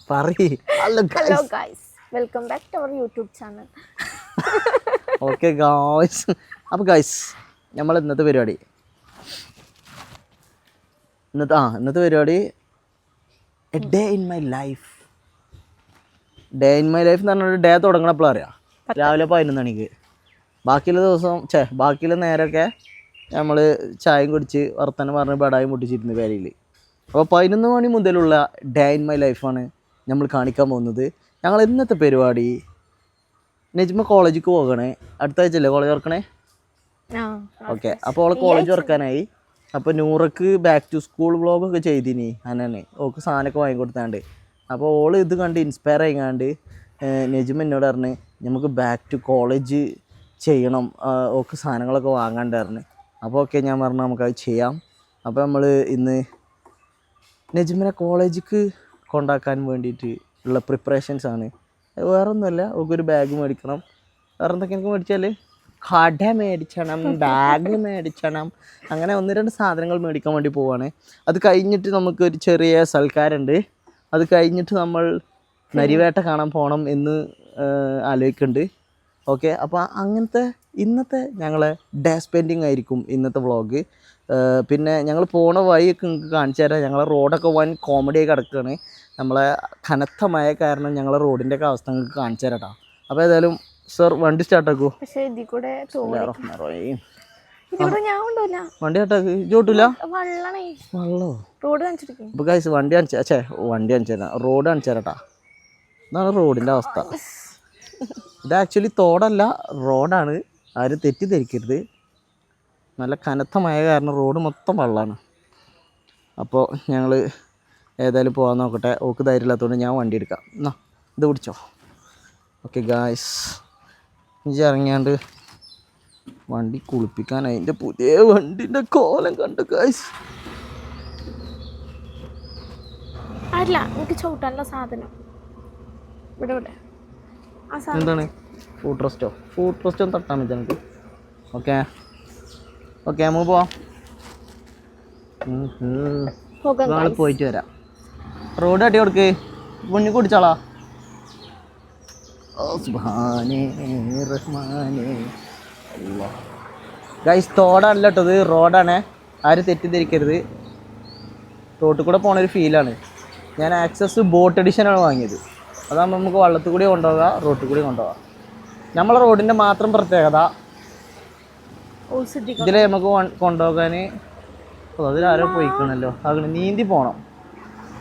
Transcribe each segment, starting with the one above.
Hello guys, welcome back to our YouTube channel. Okay guys, അപ്പോൾ guys നമ്മൾ ഇന്നത്തെ പരിപാടി a day in my life. Day in my life എന്ന് പറഞ്ഞാൽ day തുടങ്ങണപ്പോൾ അറിയാം രാവിലെ 11 മണിക്ക്. ബാക്കിയുള്ള ദിവസം ബാക്കിയുള്ള നേരമൊക്കെ നമ്മൾ ചായയും കുടിച്ച് വർത്തമാനം പറഞ്ഞ് ബടായും പൊട്ടിച്ചിരുന്നു പേരയിൽ. അപ്പോൾ 11 മണി മുതലുള്ള ഡേ ഇൻ മൈ ലൈഫാണ് നമ്മൾ കാണിക്കാൻ പോകുന്നത്. ഞങ്ങൾ ഇന്നത്തെ പരിപാടി, നെജ്മ കോളേജിലേക്ക് പോകണേ, അടുത്ത ആഴ്ചയല്ലേ കോളേജ് തുറക്കണേ? ഓക്കെ, അപ്പോൾ അവളെ കോളേജ് തുറക്കാനായി. അപ്പോൾ നൂറക്ക് ബാക്ക് ടു സ്കൂൾ വ്ളോഗൊക്കെ ചെയ്തിനി അന്നെ ഓൾക്ക് സാധനമൊക്കെ വാങ്ങിക്കൊടുത്താണ്ട്. അപ്പോൾ ഓൾ ഇത് കണ്ട് ഇൻസ്പയർ ആയിക്കാണ്ട് നെജ്മ എന്നോട് പറഞ്ഞ് നമുക്ക് ബാക്ക് ടു കോളേജ് ചെയ്യണം, ഓൾക്ക് സാധനങ്ങളൊക്കെ വാങ്ങാണ്ടായിരുന്നു. അപ്പോൾ ഓക്കെ ഞാൻ പറഞ്ഞു നമുക്കത് ചെയ്യാം. അപ്പോൾ നമ്മൾ ഇന്ന് നെജ്മിനെ കോളേജിലേക്ക് കൊണ്ടാക്കാൻ വേണ്ടിയിട്ട് ഉള്ള പ്രിപ്പറേഷൻസാണ്. വേറെ ഒന്നുമല്ല, ഓൾക്കൊരു ബാഗ് മേടിക്കണം. വേറെ എന്തൊക്കെ എനിക്ക് മേടിച്ചാൽ കട മേടിച്ചണം, ബാഗ് മേടിച്ചണം, അങ്ങനെ 1-2 സാധനങ്ങൾ മേടിക്കാൻ വേണ്ടി പോവാണ്. അത് കഴിഞ്ഞിട്ട് നമുക്കൊരു ചെറിയ സൽക്കാരുണ്ട്. അത് കഴിഞ്ഞിട്ട് നമ്മൾ നരിവേട്ട കാണാൻ പോകണം എന്ന് ആലോചിക്കുന്നുണ്ട്. ഓക്കെ, അപ്പോൾ അങ്ങനത്തെ ഇന്നത്തെ ഞങ്ങളെ ഡേ സ്പെൻഡിങ് ആയിരിക്കും ഇന്നത്തെ വ്ളോഗ്. പിന്നെ ഞങ്ങൾ പോണ വഴിയൊക്കെ നിങ്ങൾക്ക് കാണിച്ചു തരാം. ഞങ്ങളെ റോഡൊക്കെ വൻ കോമഡിയായി കിടക്കുകയാണ്. നമ്മളെ കനത്ത മഴ കാരണം ഞങ്ങളെ റോഡിൻ്റെ ഒക്കെ അവസ്ഥ നിങ്ങൾക്ക് കാണിച്ചു തരാം കേട്ടോ. അപ്പോൾ ഏതായാലും സർ വണ്ടി സ്റ്റാർട്ടാക്കൂ. വണ്ടി സ്റ്റാർട്ടാക്ക്. ചോട്ടില്ല വെള്ളോ? അപ്പോൾ ഗൈസ് വണ്ടി കാണിച്ചു തരാം, റോഡ് കാണിച്ചു തരാം. ഇതാണ് റോഡിൻ്റെ അവസ്ഥ. ഇത് ആക്ച്വലി തോടല്ല, റോഡാണ്, ആരും തെറ്റിദ്ധരിക്കരുത്. നല്ല കനത്ത മഴ കാരണം റോഡ് മൊത്തം വെള്ളമാണ്. അപ്പോൾ ഞങ്ങൾ ഏതായാലും പോകാൻ നോക്കട്ടെ. ഓക്ക് ധൈര്യമില്ലാത്തതുകൊണ്ട് ഞാൻ വണ്ടി എടുക്കാം. എന്നാ ഇത് പിടിച്ചോ. ഓക്കെ ഗായ്സ്, ഇഞ്ചി ഇറങ്ങിയാണ്ട് വണ്ടി കുളിപ്പിക്കാൻ അതിൻ്റെ പുതിയ വണ്ടിൻ്റെ കോലം കണ്ടു ഗായ്സ്. അല്ല, എനിക്ക് ചവിട്ടാനുള്ള സാധനം എന്താണ്? ഫുഡ് റെസ്റ്റോ ഒന്ന് തട്ടാൻ പറ്റും നമുക്ക്. ഓക്കെ ഓക്കെ നമുക്ക് പോവാം. നാളെ പോയിട്ട് വരാം. റോഡ് തട്ടി കൊടുക്ക്, മുന്നിൽ കുടിച്ചാളാ. ഗൈസ് തോടല്ല കേട്ടോ, ഇത് റോഡാണ്, ആരും തെറ്റിദ്ധരിക്കരുത്. റോട്ടിൽ കൂടെ പോണൊരു ഫീലാണ്. ഞാൻ ആക്സസ് ബോട്ട് എഡിഷനാണ് വാങ്ങിയത്. അതാകുമ്പോൾ നമുക്ക് വള്ളത്തിൽ കൂടി കൊണ്ടുപോകാം, റോട്ടിൽ കൂടി കൊണ്ടുപോകാം. നമ്മളെ റോഡിൻ്റെ മാത്രം പ്രത്യേകത ഇതിൽ നമുക്ക് കൊണ്ടുപോകാൻ അതിലാരോ പോയിക്കണല്ലോ, അങ്ങനെ നീന്തി പോകണം.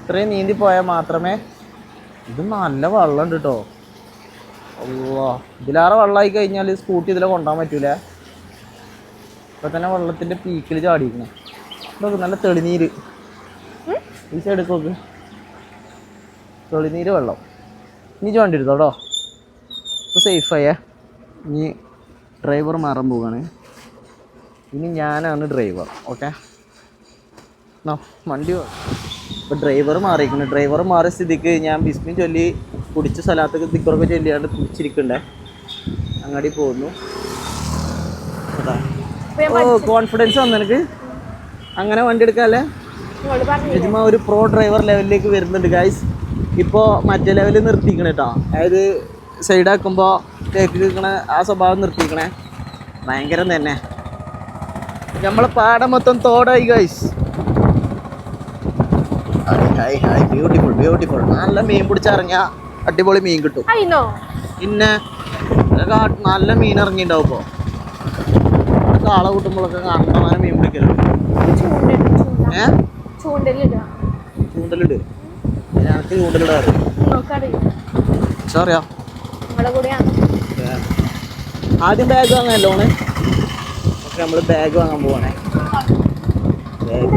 ഇത്രയും നീന്തി പോയാൽ മാത്രമേ. ഇത് നല്ല വെള്ളമുണ്ട് കേട്ടോ. അല്ലാ, ഇതിലേറെ വെള്ളമായി കഴിഞ്ഞാൽ സ്കൂട്ടി ഇതിലെ കൊണ്ടുപോകാൻ പറ്റൂല. ഇപ്പം തന്നെ വെള്ളത്തിൻ്റെ പീക്കിൽ ചാടിയിരിക്കണം. ഇതൊക്കെ നല്ല തെളിനീര്, ഈ സൈഡ് നോക്ക്, തെളിനീര് വെള്ളം. ഇനി വണ്ടി എടുത്തോട്ടോ, ഇപ്പോൾ സേഫായേ. ഇനി ഡ്രൈവർ മാറാൻ പോവുകയാണ്. ഇനി ഞാനാണ് ഡ്രൈവർ. ഓക്കെ, വണ്ടി ഇപ്പോൾ ഡ്രൈവർ മാറിയിരിക്കുന്നു. ഡ്രൈവർ മാറിയ സ്ഥിതിക്ക് ഞാൻ ബിസ്മി ചൊല്ലി കുടിച്ച സ്ഥലത്തൊക്കെ ദിക്കറൊക്കെ ചൊല്ലിയാണ്ട് കുടിച്ചിരിക്കണ്ടേ. അങ്ങാടി പോകുന്നു. ഓ, കോൺഫിഡൻസ് വന്നു എനിക്ക്. അങ്ങനെ വണ്ടി എടുക്കാമല്ലേ? നെജ്മ ഒരു പ്രോ ഡ്രൈവർ ലെവലിലേക്ക് വരുന്നുണ്ട് ഗൈസ്. ഇപ്പോൾ മറ്റേ ലെവലിൽ നിർത്തിക്കണേ കേട്ടോ. അതായത് സൈഡാക്കുമ്പോൾ തേക്ക് നിൽക്കണ ആ സ്വഭാവം നിർത്തിക്കണേ. ഭയങ്കരം തന്നെ. നമ്മളെ പാടം മൊത്തം തോടായി ഗൈസ്. Beautiful beautiful. നല്ല മീൻ പിടിച്ചിറങ്ങിയാൽ അടിപൊളി മീൻ കിട്ടും. പിന്നെ നല്ല മീൻ ഇറങ്ങിയിട്ടുണ്ടാവും. ഇപ്പോൾ കാള കൂട്ടുമ്പോഴൊക്കെ കണ്ടമാനം മീൻ പിടിക്കലുണ്ട്. ചൂണ്ടലിട്, ഞങ്ങൾക്ക് ചൂണ്ടലിടാറ് അറിയാം. ആദ്യം ബാഗ് വാങ്ങാമല്ലോ ഓണ്. ഓക്കെ, നമ്മൾ ബാഗ് വാങ്ങാൻ പോവാണേ. ബാഗ്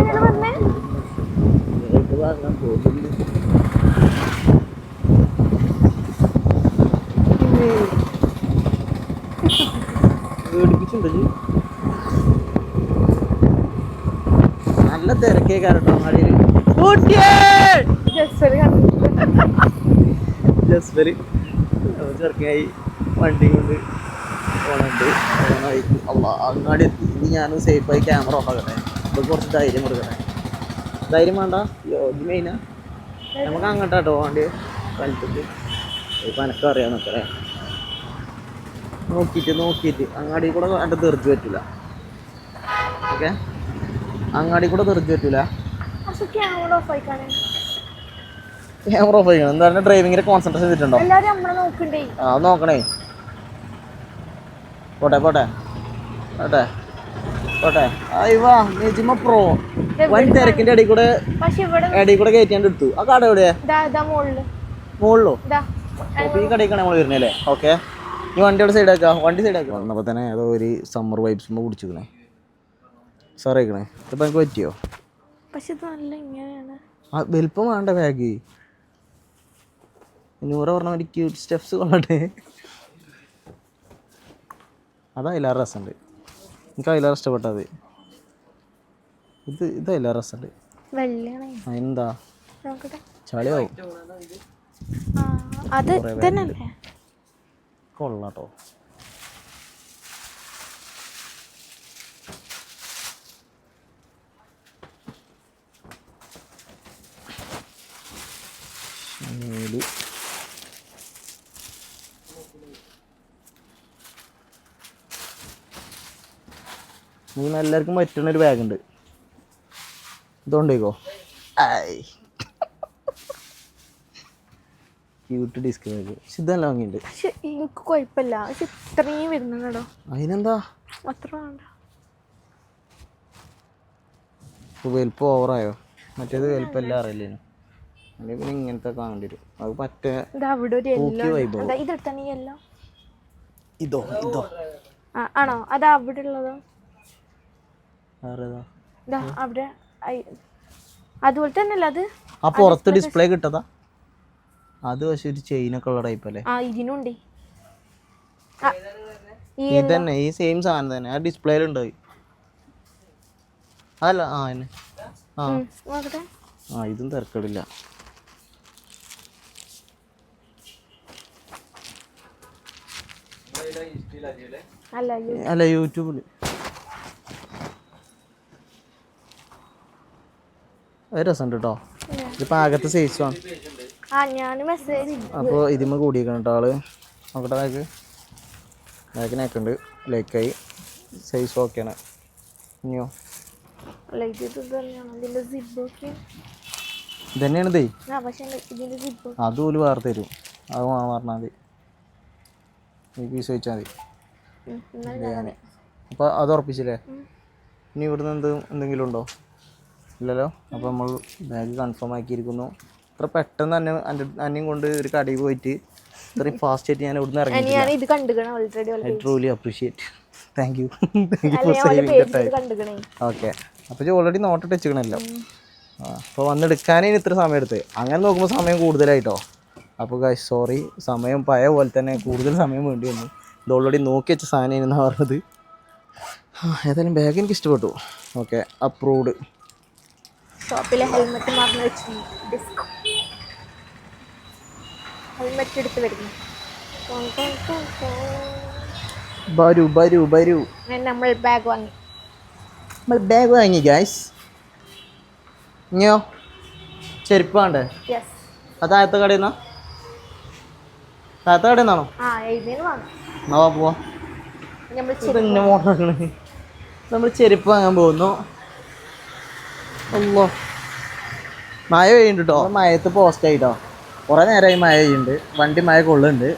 വാങ്ങാൻ പോകുന്നു. പേടിപ്പിച്ചുണ്ട്. നല്ല തിരക്കേ കാരട്ടോ അങ്ങാടിയിൽ. ജസ്വരി ചെറുക്കായി വണ്ടി കൊണ്ട് പോണുണ്ട്. അങ്ങാടി ഇനി ഞാനും സേഫായി ക്യാമറ ഓഫ് ആക്കട്ടെ. ഇതൊക്കെ കുറച്ച് ധൈര്യം കൊടുക്കട്ടെ. ധൈര്യം വേണ്ട, ഇത് മെയിനാ. നമുക്ക് അങ്ങോട്ടാട്ടോ വണ്ടി. സ്ഥലത്തേക്ക് ഇപ്പം എനക്കറിയാമെന്നൊക്കെ നോക്കിയിട്ട് അങ്ങാടി കൂടെ കണ്ട് തെറിച്ച് പറ്റില്ല. ഓക്കെ, അങ്ങാടി കൂടെ തെറിച്ച് പറ്റില്ല. ക്യാമറ ഓഫ് ആയിക്കണം. എന്താ പറയുക, ഡ്രൈവിങ്ങിൽ കോൺസെൻട്രേഷൻ ചെയ്തിട്ടുണ്ടോ? ആ നോക്കണേ. പോട്ടെ അയ്യോ നെജിമ പ്രോ വൻ തിരക്കിന്റെ ഇടയിൽ കൂടെ കയറ്റിയാണ്ട് എടുത്തു. ആ കട എവിടെയാ? മുകളിലോ? ഈ കടയിലേക്കാണ് നമ്മൾ വരുന്നല്ലേ? ഓക്കെ, ഈ വണ്ടിയുടെ സൈഡാക്കാം. വന്നപ്പോൾ തന്നെ ഏതോ ഒരു സമ്മർ വൈബ്സ് കുടിച്ചിരിക്കണേ. സാറേക്കണേ ഇപ്പം എനിക്ക് പറ്റിയോ? ആ വലുപ്പം വേണ്ട ബാഗ്. 100 പറഞ്ഞ ഒരു ക്യൂട്ട് സ്റ്റെപ്സ് കൊള്ളട്ടെ. അതാ അതിലേറെ രസമുണ്ട്. എനിക്ക് അതിലേറെ ഇഷ്ടപ്പെട്ടത് ഇത് അതിലേറെ രസമുണ്ട്. എന്താ ചളിയാവും കൊള്ളാട്ടോ. മൂന്ന് എല്ലാവർക്കും പറ്റുന്നൊരു ബാഗുണ്ട്. ഇതുകൊണ്ടേക്കോ ക്യൂട്ട് ഡിസ്ക് ബാഗ്. പക്ഷെ ഇതല്ല വാങ്ങിയിട്ടുണ്ട്. എനിക്ക് കുഴപ്പമില്ല. ഇത്രയും വരുന്നുണ്ടോ? അതിനെന്താ അത്ര വേണ്ട. വലുപ്പം ഓവറായോ? മറ്റേത് വലുപ്പമല്ല അറിയില്ലേനു. അല്ലെങ്കിൽ പിന്നെ ഇങ്ങനത്തെ കാണേണ്ടി വരും. അത് പറ്റേ ഇതോ ആണോ? അത് അവിടെ ഉള്ളതോ? അവിടെ അതുപോലെ തന്നെ അത് ആ പുറത്ത് ഡിസ്പ്ലേ കിട്ടതാ. അത് പക്ഷെ ഒരു ചെയിനൊക്കെ ഉള്ള ടൈപ്പ് അല്ലേ? ഇതിനുണ്ട്. ഇതന്നെ ഈ സെയിം സാധനം തന്നെ ആ ഡിസ്പ്ലേയിലുണ്ട്. അതല്ല ഇതും തിരക്കടില്ല. അല്ല യൂട്യൂബില് അത് രസമുണ്ട് കേട്ടോ. ഇതിപ്പോൾ ആകത്തെ സൈസാണ്. അപ്പോൾ ഇതിമ്മ കൂടിയിരിക്കണം കേട്ടോ ആള്. നോക്കട്ടെ, ബാക്കിനൊക്കെയുണ്ട്. ലൈക്കായി സൈസ് ഓക്കെയാണ്. ഇനിയോ ഇതന്നെയാണ് ഇതേ. അതുപോലെ വേറെ തരും. അത് പറഞ്ഞാൽ മതി. ഈ പീസ് വെച്ചാൽ മതി. അപ്പോൾ അത് ഉറപ്പിച്ചില്ലേ? ഇനി ഇവിടുന്ന് എന്തെങ്കിലും ഉണ്ടോ? ഇല്ലല്ലോ. അപ്പോൾ നമ്മൾ ബാഗ് കൺഫേം ആക്കിയിരിക്കുന്നു. ഇത്ര പെട്ടെന്ന് തന്നെ അന്നെയും കൊണ്ട് ഒരു കടയിൽ പോയിട്ട് ഇത്രയും ഫാസ്റ്റ് ആയിട്ട് ഞാൻ ഇവിടുന്ന് ഇറങ്ങി. I truly appreciate. Thank you for saving the time. Okay, അപ്പോൾ ഓൾറെഡി നോട്ടിട്ട് വെച്ചിക്കണല്ലോ. അപ്പോൾ വന്നെടുക്കാനേ ഇത്ര സമയം എടുത്ത്. അങ്ങനെ നോക്കുമ്പോൾ സമയം കൂടുതലായിട്ടോ. അപ്പോൾ ഗൈസ് സോറി, സമയം പഴയ പോലെ തന്നെ കൂടുതൽ സമയം വേണ്ടി വന്നു. ഇത് ഓൾറെഡി നോക്കി വെച്ച സാധനം എന്നാണ് പറഞ്ഞത്. ഏതായാലും ബാഗ് എനിക്ക് ഇഷ്ടപ്പെട്ടു. Okay, approved. ഷോപ്പിലെ ഹെൽമെറ്റ് മറന്നു വെച്ചു. ഹെൽമെറ്റ് എടുത്ത് വരുന്നു. നമ്മൾ ബാഗ് വാങ്ങി ഗൈസ്. ഇനിയോ ചെരുപ്പ് വേണ്ടേ? അത് താഴത്തെ കടയിൽ നിന്നാണോ? എന്നാ പോവാ. പിന്നെ മോട്ടറാക്കണേ. നമ്മൾ ചെരുപ്പ് വാങ്ങാൻ പോകുന്നു. അല്ലോ മഴ പെയ്യുന്നുണ്ട് കേട്ടോ. മഴയത്ത് പോസ്റ്റായിട്ടോ. കുറേ നേരമായി മഴ പെയ്യുന്നുണ്ട്. വണ്ടി മഴ കൊള്ളുന്നുണ്ട്.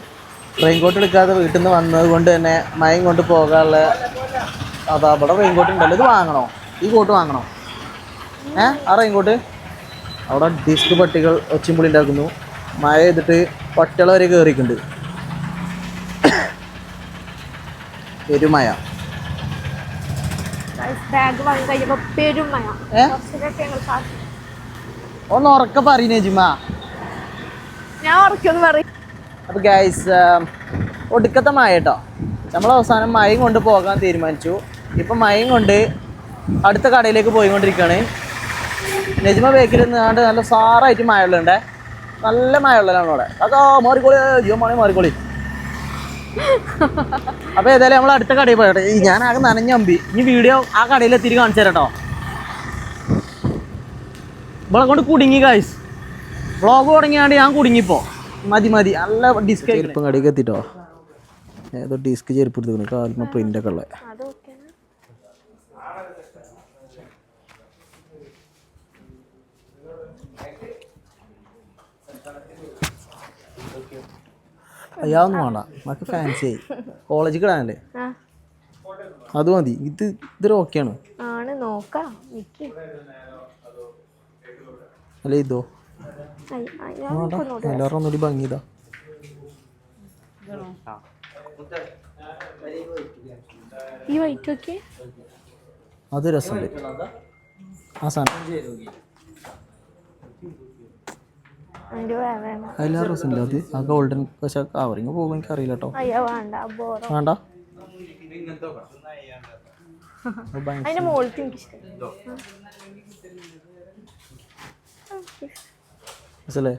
റെയിൻകോട്ട് എടുക്കാതെ വീട്ടിൽ നിന്ന് വന്നത് കൊണ്ട് തന്നെ മഴയും കൊണ്ട് പോകാനുള്ള അതാ ഇവിടെ റെയിൻകോട്ട് ഉണ്ടല്ലോ. ഇത് വാങ്ങണോ? ഈ കോട്ട് വാങ്ങണോ? ആ റെയിൻകോട്ട് അവിടെ ഡിസ്ക് പട്ടികൾ ഒച്ചിമ്പുളി ഉണ്ടാക്കുന്നു. മഴ ചെയ്തിട്ട് പട്ടികൾ വരെ കയറിയിട്ടുണ്ട്. പെരുമഴ. ഒന്ന് ഉറക്കെ പറയുന്നേ ജിമ. അപ്പൊ ഗൈസ് ഒടുക്കത്തെ മഴ കേട്ടോ. നമ്മൾ അവസാനം മഴയും കൊണ്ട് പോകാൻ തീരുമാനിച്ചു. ഇപ്പം മഴയും കൊണ്ട് അടുത്ത കടയിലേക്ക് പോയിക്കൊണ്ടിരിക്കുകയാണ്. നെജിമ ബേക്കിൽ നിന്നാണ്ട് നല്ല സാറായിട്ട് മഴ ഉള്ളുണ്ടേ. നല്ല മഴ ഉള്ളതാണ് അവിടെ. അതോ മാറിക്കോളി, മാറിക്കോളി. അപ്പോൾ ഏതായാലും നമ്മൾ അടുത്ത കടയിൽ പോയട്ടെ. ഞാൻ ആകെ നനഞ്ഞമ്പി. ഈ വീഡിയോ ആ കടയിൽ എത്തിരി കാണിച്ചു തരാം കേട്ടോ. ഇവിടെ കൊണ്ട് കുടുങ്ങി ഗൈസ്. വ്ളോഗ് തുടങ്ങിയാണ്ട് ഞാൻ കുടുങ്ങിപ്പോൾ. മതി നല്ല ഡിസ്ക് ചെരുപ്പം കടയിലേക്ക് എത്തിട്ടോ. ഏതോ ഡിസ്ക് ചെരുപ്പ് എടുത്തിരിക്കുന്നു കാൽമ പ്രിൻ്റൊക്കെ ഉള്ളത്. അയാളൊന്നും വേണ്ട, നമുക്ക് ഫാൻസി ആയി കോളേജിൽ കിടാനല്ലേ, അത് മതി. ഇതൊരു ഓക്കെയാണ് അല്ലേ? ഇതോ എല്ലാവരും ഒന്നുകൂടി ഭംഗിതാ. അത് രസമുണ്ട് ആ സാധനം. അതിലാ രസമില്ല അത്. ആ ഗോൾഡൻ പക്ഷെ കവറിങ് പോകും എനിക്ക് അറിയില്ല കേട്ടോ. വേണ്ട മനസ്സിലേ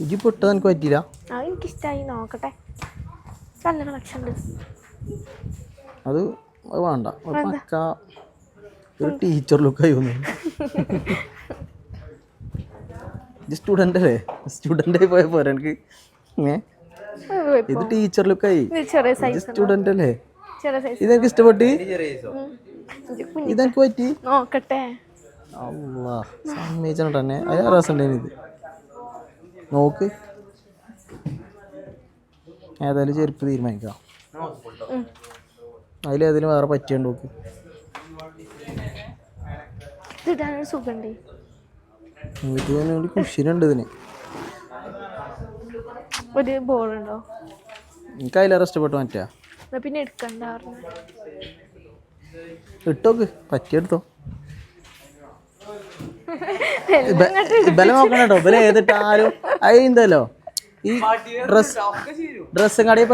ഇജി പൊട്ടത് എനിക്ക് പറ്റിയില്ല. എനിക്കിഷ്ടായി, നോക്കട്ടെ. അത് വേണ്ട, പക്ക ഒരു ടീച്ചർ ലുക്കായി വന്നു. ഇത് സ്റ്റുഡൻ്റ് അല്ലേ, സ്റ്റുഡൻ്റ് ആയി പോയ പോരാ എനിക്ക്. ഇത് ടീച്ചർ ലുക്കായി, സ്റ്റുഡൻ്റ് അല്ലേ. ഇതെനിക്ക് ഇഷ്ടപ്പെട്ട്, ഇതെനിക്ക് പറ്റി. നോക്കട്ടെ. സമ്മതിച്ചോ തന്നെ, അത് രസമുണ്ടായിരുന്നു. ഇത് നോക്ക്, ഏതായാലും ചെരുപ്പ് തീരുമാനിക്കാം. അതിലേതിലും വേറെ പറ്റിയുണ്ട് നോക്ക്. ഇത് കുഷിനുണ്ട് ഇതിന്. ഒരു ബോളുണ്ടോ? എനിക്ക് അതിലേറെ ഇഷ്ടപ്പെട്ടു മറ്റാ. പിന്നെ എടുക്കണ്ട, ഇട്ടോക്ക്, പറ്റിയെടുത്തോ. ബല നോക്കണ കേട്ടോ, ബല ഏതിട്ടാലും അതെന്തല്ലോ. ഈ ഡ്രസ്സും കടയിൽ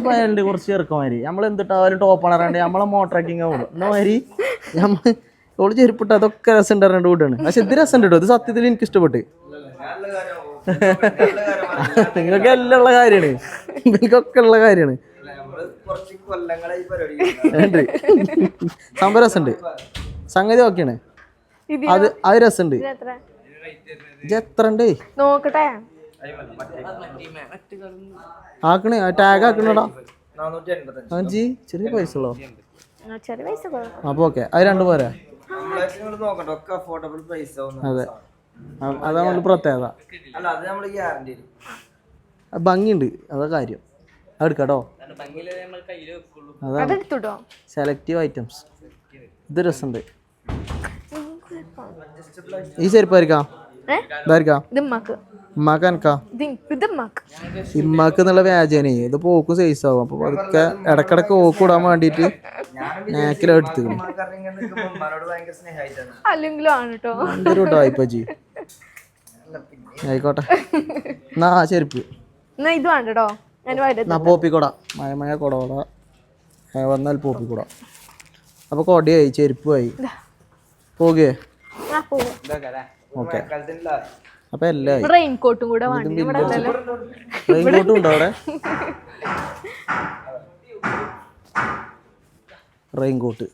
പോയാലുണ്ട് കുറച്ച് ചെറുക്കമാര്. നമ്മൾ എന്തിട്ടാലും ടോപ്പ് അണറാണ്ട് നമ്മളെ മോട്ടറാക്കിങ് കൂടും എന്നാ മാതിരി. ഓള് ചെരുപ്പിട്ട് അതൊക്കെ രസം ഉണ്ടാകാണ്ട് കൂട്ടാണ്. പക്ഷെ ഇത് രസം കേട്ടോ, ഇത് സത്യത്തിൽ എനിക്ക് ഇഷ്ടപ്പെട്ട്. നിങ്ങൾക്ക് എല്ലാം ഉള്ള കാര്യമാണ്, എനിക്കൊക്കെ ഉള്ള കാര്യമാണ്. സംഭവം രസമുണ്ട്, സംഗതി ഓക്കെയാണ്. അത് രസമുണ്ട്. എത്രണ്ടേ നോക്കട്ടെ. ആക്കണേ, ടാഗ് ആക്കണടാ. അഞ്ചി ചെറിയ പൈസ ഉള്ളോ? അപ്പൊ ഓക്കെ, അത് രണ്ടു പോരാ. അതെ, അതാണ് പ്രത്യേകത. ഭംഗിയുണ്ട്, അതാ കാര്യം. അതെടുക്കാട്ടോ, അതാ സെലക്റ്റീവ് ഐറ്റംസ്. ഇത് രസമുണ്ട്. ഈ ചെരുപ്പായിരിക്കാം, ഇമ്മാക്ക് എന്നുള്ള വ്യാജേനെ ഇത് പോക്കും സൈസ് ആവും. അപ്പൊ അതൊക്കെ ഇടക്കിടക്ക് ഓക്ക് ഇടാൻ വേണ്ടിട്ട് നാക്കിലെടുത്ത് ടോയ്പജി ആയിക്കോട്ടെ. എന്നാ ചെരുപ്പ് പോപ്പിക്കൊട, മഴ കൊടകൊട വന്നാൽ പോപ്പിക്കൊട. അപ്പൊ കൊടയായി, ചെരുപ്പായി, പോകുകയെ. ഓക്കെ, അപ്പൊ എല്ലാം റെയിൻകോട്ടും കൂടെ റെയിൻകോട്ടും ഉണ്ടോ അവിടെ? റെയിൻകോട്ട്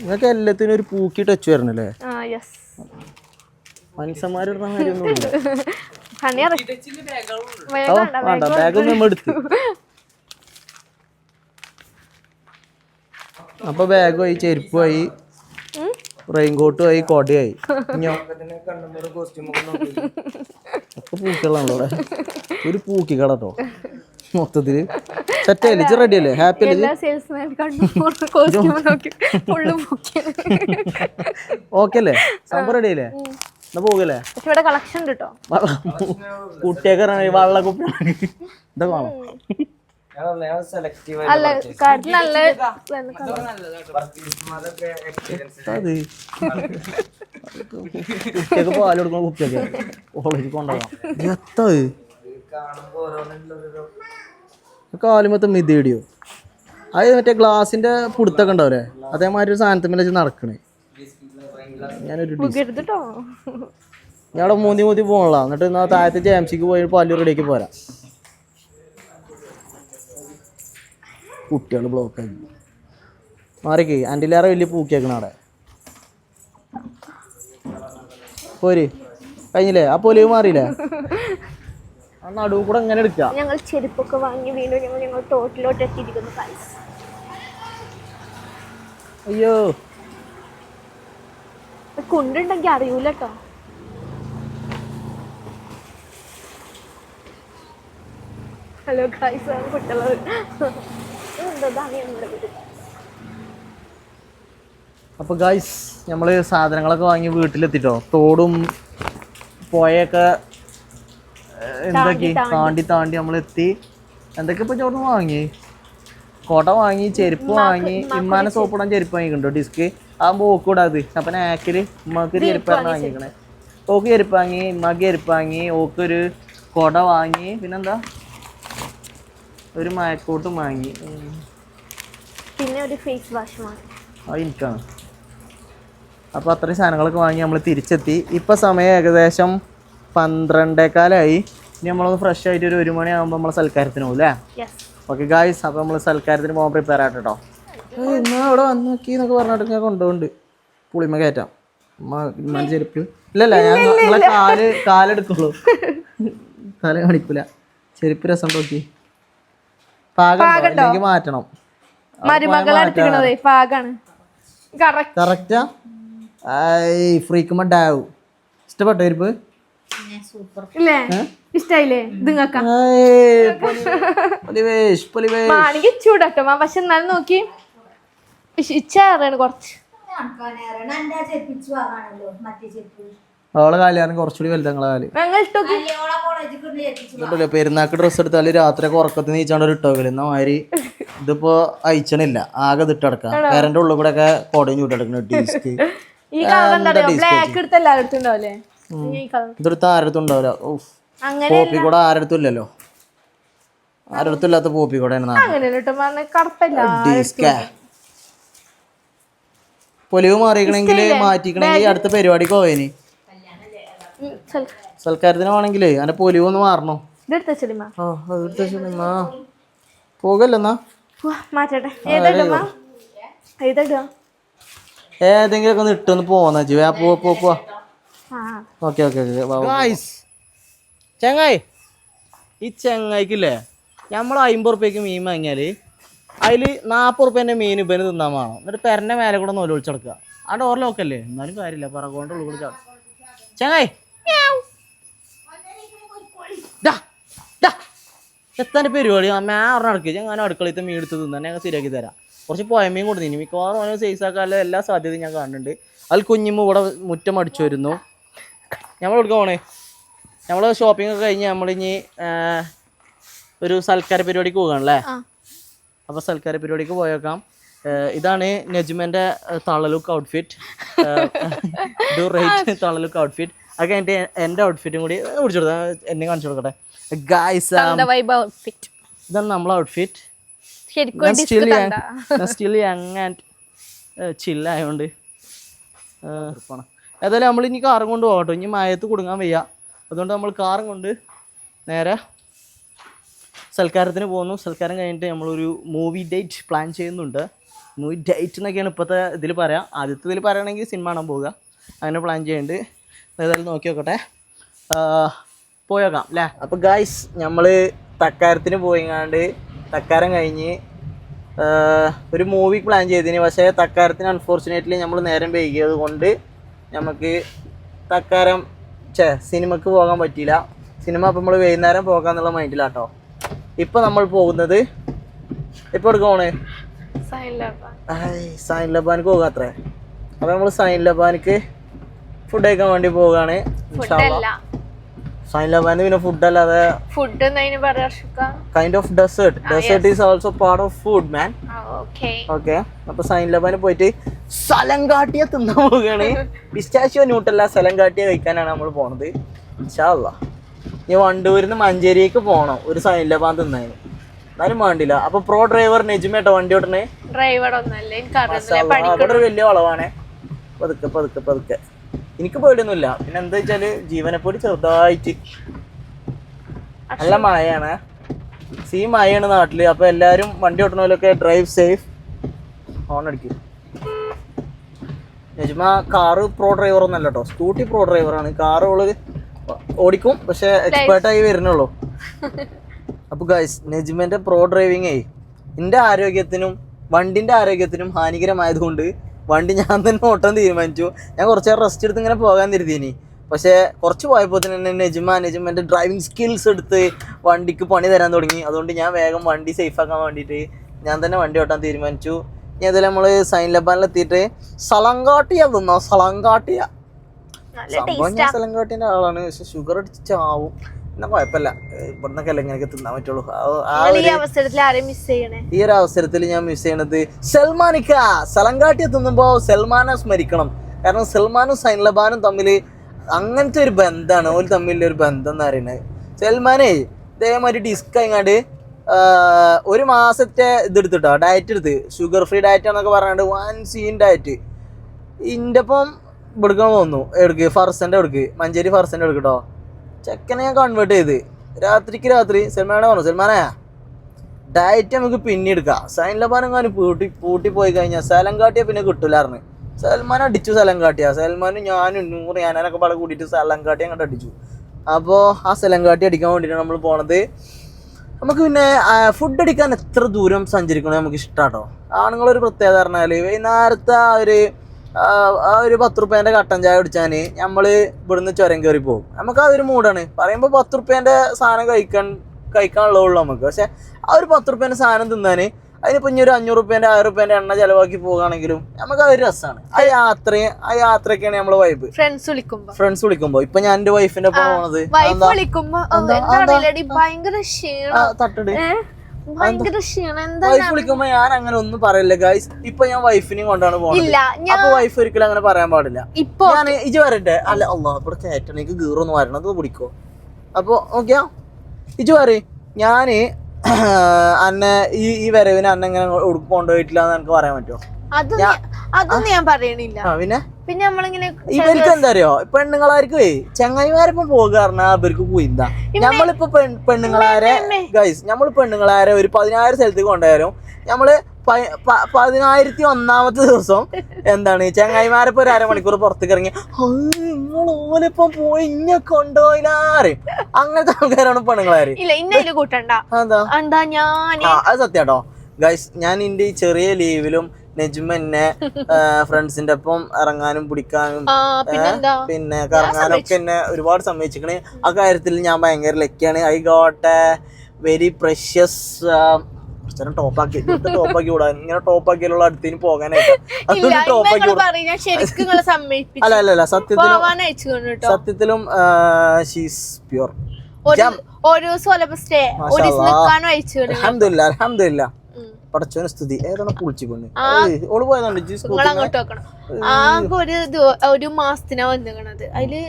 നിങ്ങൾക്ക് എല്ലാത്തിനും ഒരു പൂക്കി ടച്ച് വരണല്ലേ? മനുഷ്യന്മാരുടെ കാര്യമൊന്നും ഇല്ല. വേണ്ട, ബാഗൊന്നും നമ്മൾ എടുത്തു. അപ്പൊ ബാഗുമായി, ചെരുപ്പുമായി, റെയിൻകോട്ടുമായി, കൊടയായി. ഒക്കെ പൂക്കളാണല്ലോ അവിടെ. ഒരു പൂക്കി കടട്ടോ മൊത്തത്തില്. സെറ്റായില്ലേ? റെഡി അല്ലേ? ഹാപ്പി അല്ലേ? ഓക്കെ അല്ലേ? സംഭവം റെഡി അല്ലേ? എന്നാ പോകല്ലേ? കുട്ടിയൊക്കെ വള്ളക്കുപ്പി ഇതൊക്കെ വേണം. കുട്ടിയൊക്കെ പാല് കൊടുക്കണ കുട്ടിയൊക്കെ കോളേജിൽ കൊണ്ടുപോകാം. എത്താ കാലുമൊത്തം മിതിടിയോ? അത് മറ്റേ ഗ്ലാസിന്റെ പുടുത്തൊക്കെ ഉണ്ടാവില്ലേ, അതേമാതിരി ഒരു സാധനത്തിന്മേൽ വെച്ച് നടക്കണേ. ഞാനൊരു ഞാൻ മൂന്തി പോകണല്ലോ. എന്നിട്ട് താഴത്തെ ജെഎംസിക്ക് പോയി പല്ലു റെഡിയാക്കി പോരാ. കുട്ടികൾ ബ്ലോക്ക് ആക്കി മാറിക്കേ ആൻറ്റിലേറെ വലിയ പൂക്കിയേക്കണ അവിടെ പോര് കഴിഞ്ഞില്ലേ ആ പൊലിവ് മാറിയില്ലേ ആ നടുവ് കൂടെ എങ്ങനെ എടുക്കുക ഞങ്ങൾ ചെരുപ്പൊക്കെ വാങ്ങി വീണ്ടും ഞങ്ങൾ തോട്ടിലോട്ട് എത്തിയിരിക്കുന്നു ഗൈസ്. അയ്യോ കൊണ്ടുണ്ടെങ്കിൽ അറിയൂല കേട്ടോ. ഹലോ ഗൈസ്, കുട്ടികള് അപ്പോൾ ഗൈസ് നമ്മൾ സാധനങ്ങളൊക്കെ വാങ്ങി വീട്ടിലെത്തിട്ടോ. തോടും പുഴയൊക്കെ എന്താക്കി താണ്ടി നമ്മളെത്തി. എന്തൊക്കെ ഇപ്പോൾ ചോർന്ന് വാങ്ങി? കോട്ട വാങ്ങി, ചെരുപ്പ് വാങ്ങി, ഇമ്മാനെ സോപ്പിടാൻ ചെരുപ്പ് വാങ്ങിക്കണ്ടോ ഡിസ്ക് ആകുമ്പോൾ ഓക്ക് കൂടാത്. അപ്പം നാക്കിൽ ഉമ്മക്ക് ചെരുപ്പാണ് വാങ്ങിക്കണേ. ഓക്ക് ചെരുപ്പ് വാങ്ങി, ഇമ്മക്ക് ചെരുപ്പ് വാങ്ങി, ഓക്കൊരു കുട വാങ്ങി, പിന്നെന്താ ഒരു മയക്കോട്ടും വാങ്ങി, പിന്നെ ഒരു ഫേസ് വാഷ് വാങ്ങി. അത് എനിക്കാണ്. അപ്പോൾ അത്രയും സാധനങ്ങളൊക്കെ വാങ്ങി നമ്മൾ തിരിച്ചെത്തി. ഇപ്പം സമയം ഏകദേശം 12:15. ഇനി നമ്മളൊന്ന് ഫ്രഷ് ആയിട്ട് ഒരു 1 മണിയാകുമ്പോൾ നമ്മൾ സൽക്കാരത്തിന് പോകും അല്ലേ? ഓക്കെ ഗായ്സ്, അപ്പോൾ നമ്മൾ സൽക്കാരത്തിന് പോകാൻ പ്രിപ്പയർ ആയിട്ട് കേട്ടോ. എന്നാൽ അവിടെ വന്ന് നോക്കി എന്നൊക്കെ പറഞ്ഞിട്ട് ഞാൻ കൊണ്ടുപോകുന്നുണ്ട്. പുളിമ കയറ്റാം ചെരുപ്പ് ഇല്ലല്ല, ഞാൻ നിങ്ങളെ കാലെടുക്കുള്ളൂ, കാല കാണിക്കൂല. ചെരുപ്പ് രസം നോക്കി പാകം മാറ്റണം. കറക്റ്റാ ഫ്രീക്കുമ്പോ ഡാവും. ഇഷ്ടപ്പെട്ടോ ചെരുപ്പ്? ചൂടട്ടോ പക്ഷെ എന്നാലും നോക്കി ഇച്ചാറാണ് കുറച്ച്. അവളെ കാലാണ് കുറച്ചുകൂടി വലുത് ഞങ്ങളെ കാല്. പെരുന്നാക്ക് ഡ്രസ്സ് എടുത്താല് രാത്രി ഉറക്കത്തിൽ നീച്ചാണ്ട് ഒരു ഇട്ടോക്കല് എന്നാ മാതിരി ഇതിപ്പോ അയച്ചണില്ല. ആകെ ഇതിട്ടടക്കാം. കരന്റെ ഉള്ളിൽ കൂടെ ഒക്കെ കൊടയും ചൂട്ടെടുക്കണ ഡിസ്ക്. ഇതെടുത്ത് ആരടുത്തും ഉണ്ടാവില്ല. പോപ്പി കൂടെ ആരടുത്തും ഇല്ലല്ലോ. ആരടുത്തും ഇല്ലാത്ത പോപ്പി കൂടെ പൊലിവ് മാറിയിക്കണെങ്കിൽ മാറ്റിക്കണമെങ്കിൽ അടുത്ത പരിപാടിക്ക് പോവേനി. സൽക്കാരത്തിന് വേണമെങ്കിലേ അതിന്റെ പൊലിവ് ഒന്ന് മാറണോ? പോകല്ലെന്നാ ഏതെങ്കിലും ഒക്കെ ഒന്ന് ഇട്ടൊന്ന് പോവാ പോവാ. ഓക്കെ ഓക്കെ ചെങ്ങായി, ഈ ചെങ്ങായിക്കില്ലേ നമ്മൾ 50 ഉറുപ്പ്യക്ക് മീൻ വാങ്ങിയാല് അതിൽ 40 ഉറുപ്പ്യൻ്റെ മീൻ ഇവന് തിന്നാൻ വേണം. എന്നിട്ട് പെരൻ്റെ മേലെ കൂടെ നൂല് ഒളിച്ചെടുക്കുക. ആ ഡോറിലൊക്കെ അല്ലേ, എന്നാലും കാര്യമില്ല, പറകൊണ്ട് ഉള്ളിൽ കൂടെ ചാടും. ചെങ്ങായി എത്താൻ്റെ പരിപാടി മേറെ നടക്കുക. ഞാൻ അടുക്കളത്തെ മീൻ എടുത്ത് തിന്നാൻ ഞങ്ങൾ ശരിയാക്കി തരാം. കുറച്ച് പോയമീൻ കൊടുത്തു. ഇനി മിക്കവാറും ഓരോ സൈസാക്കാനുള്ള എല്ലാ സാധ്യതയും ഞാൻ കാണുന്നുണ്ട്. അതിൽ കുഞ്ഞിമ്മ ഇവിടെ മുറ്റം അടിച്ചു വരുന്നു. നമ്മൾ എടുക്കാൻ പോണേ, നമ്മൾ ഷോപ്പിംഗ് ഒക്കെ കഴിഞ്ഞ് നമ്മളിനി ഒരു സൽക്കാര പരിപാടിക്ക് പോകാണല്ലേ. അപ്പോൾ സൽക്കാര പരിപാടിക്ക് പോയേക്കാം. ഇതാണ് നജ്മൻ്റെ തളലുക്ക് ഔട്ട്ഫിറ്റ്. ഡു റൈറ്റ് തളലുക്ക് ഔട്ട്ഫിറ്റ്. അത് കഴിഞ്ഞിട്ട് എൻ്റെ ഔട്ട്ഫിറ്റും കൂടി പിടിച്ചു കൊടുത്താൽ എന്നെ കാണിച്ചു കൊടുക്കട്ടെ ഗായ്സ്. ഇതാണ് നമ്മളെ ഔട്ട്ഫിറ്റ്. സ്റ്റിൽ യങ് ആൻഡ് ചില്ലായതുകൊണ്ട് ഏതായാലും നമ്മൾ ഇനി കാറും കൊണ്ട് പോകട്ടോ. ഇനി മയത്ത് കുടുങ്ങാൻ വയ്യ. അതുകൊണ്ട് നമ്മൾ കാറും കൊണ്ട് നേരെ സൽക്കാരത്തിന് പോകുന്നു. സൽക്കാരം കഴിഞ്ഞിട്ട് നമ്മളൊരു മൂവി ഡേറ്റ് പ്ലാൻ ചെയ്യുന്നുണ്ട്. മൂവി ഡേറ്റ് എന്നൊക്കെയാണ് ഇപ്പോഴത്തെ ഇതിൽ പറയാം. ആദ്യത്തെ ഇതിൽ പറയുകയാണെങ്കിൽ സിനിമ കാണാൻ പോവുക, അങ്ങനെ പ്ലാൻ ചെയ്യുന്നുണ്ട്. ഏതായാലും നോക്കി നോക്കട്ടെ, പോയേക്കാം അല്ലേ. അപ്പോൾ ഗായ്സ് നമ്മൾ തക്കാരത്തിന് പോയിങ്ങാണ്ട് തക്കാരം കഴിഞ്ഞ് ഒരു മൂവി പ്ലാൻ ചെയ്തതിന്, പക്ഷേ തക്കാരത്തിന് അൺഫോർച്ചുനേറ്റ്ലി നമ്മൾ നേരം വൈകിയത് കൊണ്ട് നമുക്ക് തക്കാരം സിനിമക്ക് പോകാൻ പറ്റിയില്ല. സിനിമ അപ്പം നമ്മൾ വൈകുന്നേരം പോകാമെന്നുള്ള മൈൻഡിലാട്ടോ ഇപ്പം നമ്മൾ പോകുന്നത്. ഇപ്പോൾ എടുക്ക പോണേ സൈൻ ലബാനിക്ക് പോകാം അത്രേ. അപ്പം നമ്മൾ സൈൻ ലബാനിക്ക് ഫുഡ് കഴിക്കാൻ വേണ്ടി പോവുകയാണ്. സൈൻ ലബാന് പിന്നെ ഫുഡ് അല്ലാതെ kind of dessert is also part of food man. Okay, അപ്പൊ സൈൻ ലബാന് പോയിട്ട് സലങ്കാട്ടിയ തിന്നാൻ പോവുകയാണ്. പിസ്റ്റാച്ചിയോ ന്യൂട്ടല്ല, സലങ്കാട്ടിയ കഴിക്കാനാണ് നമ്മൾ പോണത് ഇൻഷാ അല്ലാഹ്. ഇനി വണ്ടൂരിന്ന് മഞ്ചേരിക്ക് പോകണം ഒരു സൈൻ ലബാൻ തിന്നതിന്, എന്നാലും വേണ്ടില്ല. അപ്പൊ പ്രോ ഡ്രൈവർ നെജ്മേട്ടോ വണ്ടി ഓട്ടണേ. അവിടെ വലിയ വളവാണേ. പതുക്കെ പതുക്കെ പതുക്കെ. എനിക്ക് പേടിയൊന്നുമില്ല. പിന്നെ എന്താ വെച്ചാല് ജീവനെപ്പോടി ചെറുതായിട്ട് നല്ല മഴയാണ്. മഴയാണ് നാട്ടില്. അപ്പോൾ എല്ലാവരും വണ്ടി ഓട്ടണവരൊക്കെ ഡ്രൈവ് സേഫ്. ഹോൺ അടിക്കും. നജ്മ കാറ് പ്രോ ഡ്രൈവർ ഒന്നല്ല കേട്ടോ, സ്കൂട്ടി പ്രോ ഡ്രൈവറാണ്. കാറ് ഓള് ഓടിക്കും, പക്ഷെ എക്സ്പേർട്ടായി വരുന്നുള്ളൂ. അപ്പോൾ ഗൈസ്, നജ്മന്റെ പ്രോ ഡ്രൈവിങ്ങേ എൻ്റെ ആരോഗ്യത്തിനും വണ്ടിൻ്റെ ആരോഗ്യത്തിനും ഹാനികരമായതുകൊണ്ട് വണ്ടി ഞാൻ തന്നെ ഓട്ടാൻ തീരുമാനിച്ചു. ഞാൻ കുറച്ച് നേരം റെസ്റ്റ് എടുത്ത് ഇങ്ങനെ പോകാൻ തിരുതീനി. പക്ഷേ കുറച്ച് പോയപ്പോൾ തന്നെ നജ്മൻ്റെ ഡ്രൈവിംഗ് സ്കിൽസ് എടുത്ത് വണ്ടിക്ക് പണി തരാൻ തുടങ്ങി. അതുകൊണ്ട് ഞാൻ വേഗം വണ്ടി സേഫാക്കാൻ വേണ്ടിയിട്ട് ഞാൻ തന്നെ വണ്ടി ഓട്ടാൻ തീരുമാനിച്ചു. ഇനി ഏതായാലും നമ്മൾ സൈൻ ലബാനിലെത്തിയിട്ട് സലങ്കാട്ടിയ തിന്നോ. സലങ്കാട്ടിയ സംഭവം ഞാൻ സലങ്കാട്ടിൻ്റെ ആളാണ്, പക്ഷെ ഷുഗർ അടിച്ച് ചാവും. എന്നാ കുഴപ്പമില്ല, ഇവിടുന്നൊക്കെ അല്ല ഇങ്ങനെയൊക്കെ തിന്നാൻ പറ്റുള്ളൂ. ഈ ഒരു അവസരത്തിൽ ഞാൻ മിസ് ചെയ്യണത് സൽമാനിക്ക. സലങ്കാട്ടിയെ തിന്നുമ്പോൾ സൽമാനെ സ്മരിക്കണം. കാരണം സൽമാനും സൈൻ ലബാനും തമ്മിൽ അങ്ങനത്തെ ഒരു ബന്ധമാണ്, ഓര് തമ്മിലുള്ള ഒരു ബന്ധം എന്ന് പറയുന്നത്. സൽമാനേ ഇതേമാതിരി ഡിസ്ക് ആയിങ്ങാണ്ട് 1 മാസത്തെ ഇതെടുത്തിട്ടോ, ഡയറ്റ് എടുത്ത്, ഷുഗർ ഫ്രീ ഡയറ്റ് എന്നൊക്കെ പറഞ്ഞാണ്ട് 1 സീൻ ഡയറ്റ്. ഇൻ്റെ ഒപ്പം എടുക്കാൻ തോന്നുന്നു. എടുക്ക് ഫർസൻ്റെ എടുക്ക്, മഞ്ചേരി ഫർസൻ്റെ എടുക്കട്ടോ. ചെക്കനെ ഞാൻ കൺവേർട്ട് ചെയ്ത് രാത്രിക്ക് രാത്രി സൽമാനെ പറഞ്ഞു, സൽമാനെ ഡയറ്റ് നമുക്ക് പിന്നെ എടുക്കാം. സൈൻ ലബാനെങ്ങാനും പൂട്ടി പോയി കഴിഞ്ഞാൽ സലങ്കാട്ടിയാൽ പിന്നെ കിട്ടൂലായിരുന്നു. സൽമാൻ അടിച്ചു സലങ്കാട്ടിയാ. സൽമാനും ഞാനും 100 ഞാനൊക്കെ പല കൂട്ടിയിട്ട് സലങ്കാട്ടി അങ്ങോട്ട് അടിച്ചു. അപ്പോൾ ആ സലങ്കാട്ടി അടിക്കാൻ വേണ്ടിയിട്ടാണ് നമ്മൾ പോണത്. നമുക്ക് പിന്നെ ഫുഡ് അടിക്കാൻ എത്ര ദൂരം സഞ്ചരിക്കണോ നമുക്ക് ഇഷ്ടമാട്ടോ. ആണുങ്ങളൊരു പ്രത്യേകത പറഞ്ഞാൽ വൈകുന്നേരത്തെ ആ ഒരു 10 റുപ്യേൻ്റെ കട്ടൻ ചായ കുടിച്ചാൽ നമ്മൾ ഇവിടുന്ന് ചുരം കയറി പോകും. നമുക്ക് ആ ഒരു മൂടാണ്. പറയുമ്പോൾ 10 റുപ്യേൻ്റെ സാധനം കഴിക്കാനുള്ളതുള്ളൂ നമുക്ക്. പക്ഷെ ആ ഒരു 10 റുപ്യേൻ്റെ സാധനം തിന്നാൻ അതിനിപ്പോൾ ഇനി ഒരു 500 റുപ്യേൻ്റെ 1000 റുപ്യേൻ്റെ എണ്ണ ചിലവാക്കി പോകുകയാണെങ്കിലും നമുക്ക് ആ ഒരു രസമാണ്. ആ യാത്രയൊക്കെയാണ് നമ്മളെ വൈബ്. ഫ്രണ്ട്സ് വിളിക്കുമ്പോൾ ഇപ്പൊ ഞാൻ എൻ്റെ വൈഫിന്റെ ഒപ്പം പോണത് തട്ടട് വൈഫ് വിളിക്കുമ്പോ ഞാൻ അങ്ങനെ ഒന്നും പറയില്ല ഗൈസ്. ഇപ്പൊ ഞാൻ വൈഫിനെയും കൊണ്ടാണ് പോകുന്നത്. അപ്പൊ വൈഫ് ഒരിക്കലും അങ്ങനെ പറയാൻ പാടില്ല. ഞാൻ ഇജ് വരട്ടെ, അല്ല അള്ളാഹ് ഇവിടെ കയറ്റണം, എനിക്ക് ഗീറൊന്നും വരണം, അത് പിടിക്കോ. അപ്പൊ ഓക്കെയാ ഇജ് പറയും, ഞാന് അന്നെ ഈ വരവിന് അന്നെ ഇങ്ങനെ കൊണ്ടുപോയിട്ടില്ല എന്ന് എനിക്ക് പറയാൻ പറ്റുമോ? അതൊന്നും ഞാൻ പറയണില്ല. പിന്നെ നമ്മളിങ്ങനെ ഇവർക്ക് എന്താ അറിയോ, പെണ്ണുങ്ങളായിരിക്കും ചങ്ങായിമാരിപ്പം പോകുക പറഞ്ഞാൽ ഇവർക്ക് പോയിന്താ. നമ്മളിപ്പോ പെണ്ണുങ്ങളാരെ ഗൈസ്, നമ്മൾ പെണ്ണുങ്ങളാരെ ഒരു 10,000 സ്ഥലത്തേക്ക് കൊണ്ടുപോയാലും നമ്മള് 1001ാമത്തെ ദിവസം എന്താണ് ചങ്ങായിമാരിപ്പോ ഒരു അരമണിക്കൂർ പുറത്തേക്ക് ഇറങ്ങി നിങ്ങൾ ഓലിപ്പം പോയി ഇഞ്ഞ കൊണ്ടുപോയില്ലാറ്. അങ്ങനത്തെ ആൾക്കാരാണ് പെണ്ണുങ്ങളാര്. അത് സത്യാട്ടോ ഗൈസ്. ഞാൻ എന്റെ ഈ ചെറിയ ലീവിലും നജ്മ എന്നെ ഫ്രണ്ട്സിന്റെ ഒപ്പം ഇറങ്ങാനും പിടിക്കാനും പിന്നെ കറങ്ങാനും ഒക്കെ എന്നെ ഒരുപാട് സമ്മതിച്ചിരിക്കണേ. ആ കാര്യത്തിൽ ഞാൻ ഭയങ്കര ലക്കിയാണ്. I got a very precious ടോപ്പാക്കി വിടാൻ. ഇങ്ങനെ ടോപ്പാക്കിയുള്ള അടുത്തേക്ക് പോകാനായിട്ട് അല്ല സത്യത്തിലും ഷീസ് പ്യൂർ. അൽഹംദുലില്ലാ പടച്ചോനെ സ്തുതി. ഏതാണ് പൊളിച്ചു കൊണ്ട് ഓള് പോയതുകൊണ്ട് ഒരു മാസത്തിനാ വന്നിക്കണത്. അതില്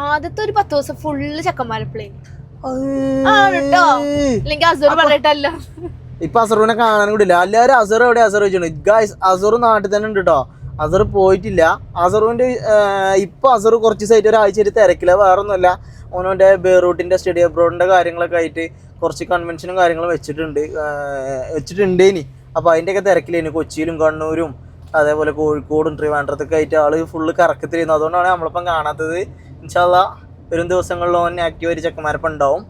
ആദ്യത്തെ ഒരു 10 ദിവസം ഫുള്ള് ചക്കന്മാരപ്പളേന്. ഇപ്പൊ അസറുവിനെ കാണാനും കൂടില്ല. എല്ലാവരും അസർ എവിടെ അസർ വെച്ചിട്ടുണ്ട് ഗായ്സ്. അസർ നാട്ടിൽ തന്നെ ഉണ്ട് കേട്ടോ. അസർ പോയിട്ടില്ല. അസറുവിന്റെ ഇപ്പൊ അസർ കുറച്ച് സൈറ്റ് ഒരാഴ്ച തിരക്കില്ല, വേറെ ഒന്നുമല്ല. ഓനോന്റെ ബെയ്റൂട്ടിന്റെ സ്റ്റഡി അബ്രോഡിന്റെ കാര്യങ്ങളൊക്കെ ആയിട്ട് കുറച്ച് കൺവെൻഷനും കാര്യങ്ങളും വെച്ചിട്ടുണ്ടേനി. അപ്പോൾ അതിൻ്റെയൊക്കെ തിരക്കിലേനി. കൊച്ചിയിലും കണ്ണൂരും അതേപോലെ കോഴിക്കോടും ട്രിവാൻഡ്രത്തൊക്കെ ആയിട്ട് ആള് ഫുള്ള് കറക്കത്തിരുന്നു. അതുകൊണ്ടാണ് നമ്മളിപ്പം കാണാത്തത്. ഇൻഷാ അല്ലാ വരും ദിവസങ്ങളിൽ ഓൻ ആക്റ്റീവായിട്ട് ചെക്കന്മാരപ്പം ഉണ്ടാവും.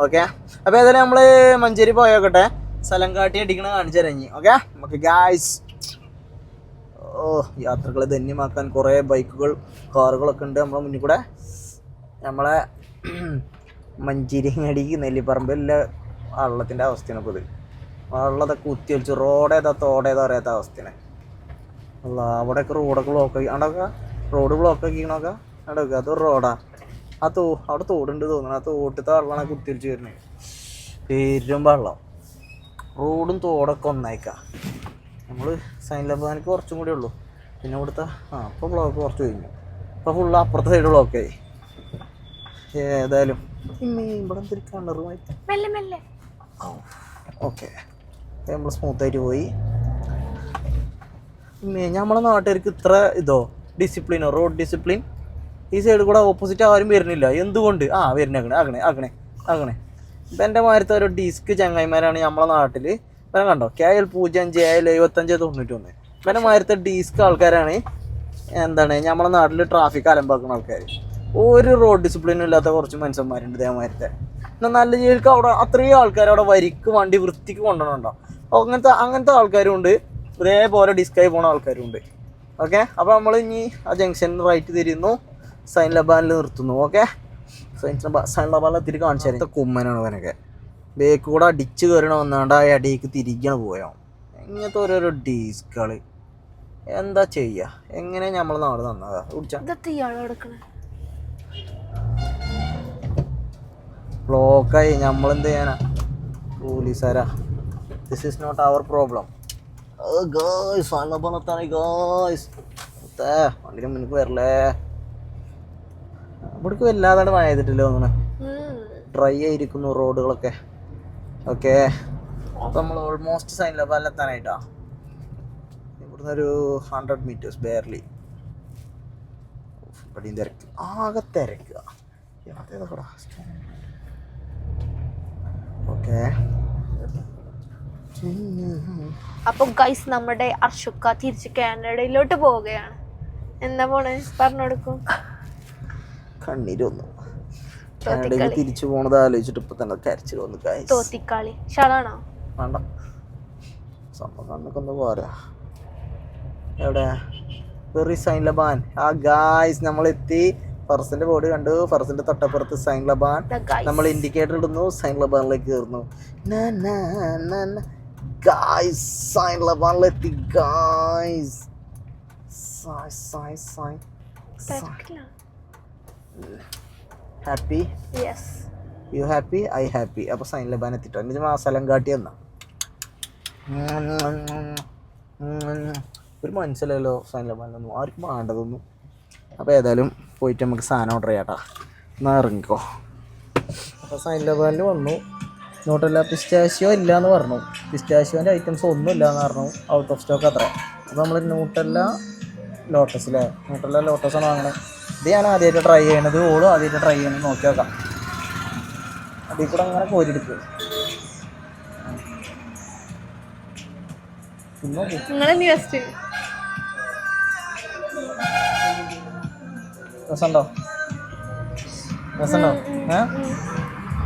ഓക്കെ, അപ്പോൾ ഏതായാലും നമ്മൾ മഞ്ചേരി പോയോക്കട്ടെ. സലങ്കാട്ടി അടിക്കണ കാണിച്ചു തരഞ്ഞി. ഓക്കെ നമുക്ക് ഗായ്സ്. യാത്രകളെ ധന്യമാക്കാൻ കുറേ ബൈക്കുകൾ കാറുകളൊക്കെ ഉണ്ട് നമ്മളെ മുന്നിൽ കൂടെ. നമ്മളെ മഞ്ചേരിങ്ങടിക്ക് നെല്ലിപ്പറമ്പിലെ വെള്ളത്തിൻ്റെ അവസ്ഥയാണ് ഇപ്പോൾ ഇത്. വെള്ളത്തൊക്കെ കുത്തിയൊലിച്ച് റോഡേതാ തോടേതാ അറിയാത്ത അവസ്ഥയാണ്. അല്ല അവിടെയൊക്കെ റോഡൊക്കെ ബ്ലോക്കാക്കി. അവിടെയൊക്കെ റോഡ് ബ്ലോക്കാക്കിക്കണൊക്കെ അവിടെയൊക്കെ അതൊരു റോഡാ. അവിടെ തോടുണ്ട് തോന്നുന്നു. ആ തോട്ടത്തെ വെള്ളമാണ് കുത്തിയൊലിച്ച് വരുന്നത്. പെരും വെള്ളം. റോഡും തോടൊക്കെ ഒന്നായിക്കാം. നമ്മൾ സൈൻ ലബാനിക്ക് കുറച്ചും കൂടി ഉള്ളൂ. പിന്നെ ഇവിടുത്തെ ഇപ്പോൾ ബ്ലോക്ക് കുറച്ച് കഴിഞ്ഞു. ഇപ്പോൾ ഫുള്ള് അപ്പുറത്തെ സൈഡ് ബ്ലോക്കായി. ഏതായാലും ഇവിടെ എന്തൊരു കിണറുമായി ഓക്കെ നമ്മൾ സ്മൂത്തായിട്ട് പോയി. നമ്മളെ നാട്ടുകാർക്ക് ഇത്ര ഡിസിപ്ലിനോ റോഡ് ഡിസിപ്ലിൻ ഈ സൈഡ് കൂടെ ഓപ്പോസിറ്റ് ആരും വരുന്നില്ല. എന്തുകൊണ്ട്? വരുന്നേ ആകണേ ഇപ്പം എൻ്റെ മാരത്തെ ഒരു ഡിസ്ക് ചങ്ങായിമാരാണ് നമ്മളെ നാട്ടിൽ. ഇവരെ കണ്ടോ KL 05 AL 7591. ഇവൻ്റെ മാരത്തെ ഡിസ്ക് ആൾക്കാരാണ് എന്താണ് നമ്മളെ നാട്ടിൽ ട്രാഫിക് അലമ്പാക്കുന്ന ആൾക്കാർ. ഒരു റോഡ് ഡിസിപ്ലിനും ഇല്ലാത്ത കുറച്ച് മനുഷ്യന്മാരുണ്ട് ഇതേമാരത്തെ. എന്നാൽ നല്ല രീതിക്ക് അവിടെ അത്രയും ആൾക്കാർ അവിടെ വരിക്ക് വണ്ടി വൃത്തിക്ക് കൊണ്ടുപോകണുണ്ടോ. അങ്ങനത്തെ ആൾക്കാരും ഉണ്ട്, ഇതേപോലെ ഡിസ്കായി പോണ ആൾക്കാരും ഉണ്ട്. ഓക്കെ, അപ്പോൾ നമ്മൾ ഇനി ആ ജംഗ്ഷനിൽ റൈറ്റ് തിരിയുന്നു, സൈൻ ലബാനിൽ നിർത്തുന്നു. ഓക്കെ, സൈൻ ലബാനിൽ എത്തിയിട്ട് കാണിച്ചു തരുന്നത് കുമ്മനാണ് അവനൊക്കെ. ബേക്ക് കൂടെ അടിച്ച് കയറണ വന്നാണ്ട് ആ അടിയിലേക്ക് തിരികെ പോയോ. ഇങ്ങനത്തെ ഓരോരോ ഡിസ്കുകൾ എന്താ ചെയ്യുക, എങ്ങനെ നമ്മൾ നാട് നന്നാകാ. ബ്ലോക്കായി നമ്മളെന്ത് ചെയ്യാനാ, പോലീസുകാരാ. This is not our problem. വണ്ടിന് മുന്നിക്ക് വരല്ലേ. ഇവിടേക്ക് വല്ലാതെ മഴ ചെയ്തിട്ടില്ല തോന്നണേ, ഡ്രൈ ആയിരിക്കുന്നു റോഡുകളൊക്കെ. ഓക്കെ, അപ്പം നമ്മൾ ഓൾമോസ്റ്റ് സൈൻ ലബാനിലെത്താനായിട്ടാ. ഇവിടുന്ന് ഒരു 100 meters ബെയർലി. ഇവിടെയും തിരക്ക്, ആകെ തിരക്കുക. ഓക്കെ, അപ്പൊ ഗൈസ് നമ്മുടെ അർഷുക്ക തിരിച്ച് കാനഡയിലോട്ട് പോവുകയാണ്. എന്താ പോണേ പറഞ്ഞു കൊടുക്കും. കണ്ണീര് വന്നു. കാനഡയിൽ തിരിച്ചു പോണത് ആലോചിച്ചിട്ട് ഇപ്പൊ തന്നെ കരച്ചിൽ വന്നു. തോത്തിക്കാളി ഷാളാണോ വേണ്ട, സംഭവം കണ്ണൊക്കെ ഒന്ന് പോരാ. എവിടെ വെറി സൈൻ ലബാൻ. ആ ഗായ്സ് നമ്മളെത്തി. ഫർസിന്റെ ബോർഡ് കണ്ടു, ഫർസിന്റെ തൊട്ടപ്പുറത്ത് സൈൻ ലബാൻ. നമ്മൾ ഇൻഡിക്കേറ്റർ ഇടുന്നു, സൈൻ ലബാനിലേക്ക് കയറുന്നു. ഗായ്സ് സൈൻ ലബാനിലെത്തി guys. Happy? You happy? I happy. അപ്പോൾ സൈൻ ലബാൻ എത്തിട്ടോ. എൻ്റെ ആ സ്ഥലം കാട്ടി എന്നാ ഒരു മനസ്സിലല്ലോ സൈൻ ലബാനിലൊന്നും ആർക്കും വേണ്ടതൊന്നും. അപ്പോൾ ഏതായാലും പോയിട്ട് നമുക്ക് സാധനം ഓർഡർ ചെയ്യാട്ടാ. എന്നാൽ ഇറങ്ങിക്കോ. അപ്പോൾ സൈൻ ലബാനിൽ വന്നു. നോട്ടല്ല പിസ്റ്റാഷ്യോ ഇല്ല എന്ന് പറഞ്ഞു. പിസ്റ്റാഷ്യോൻ്റെ ഐറ്റംസ് ഒന്നും ഇല്ല എന്ന് പറഞ്ഞു, ഔട്ട് ഓഫ് സ്റ്റോക്ക് അത്ര. അപ്പോൾ നമ്മൾ ന്യൂട്ടല്ല ലോട്ടസ് അല്ലേ, ന്യൂട്ടല്ല ലോട്ടസാണ് വാങ്ങണത്. ഇത് ഞാൻ ആദ്യമായിട്ട് ട്രൈ ചെയ്യണത്, ഓളും ആദ്യമായിട്ട് ട്രൈ ചെയ്യണത്. നോക്കി നോക്കാം. അതിൽ കൂടെ അങ്ങനെ കോരിയെടുക്കും. രസമുണ്ടോ? രസമുണ്ടോ?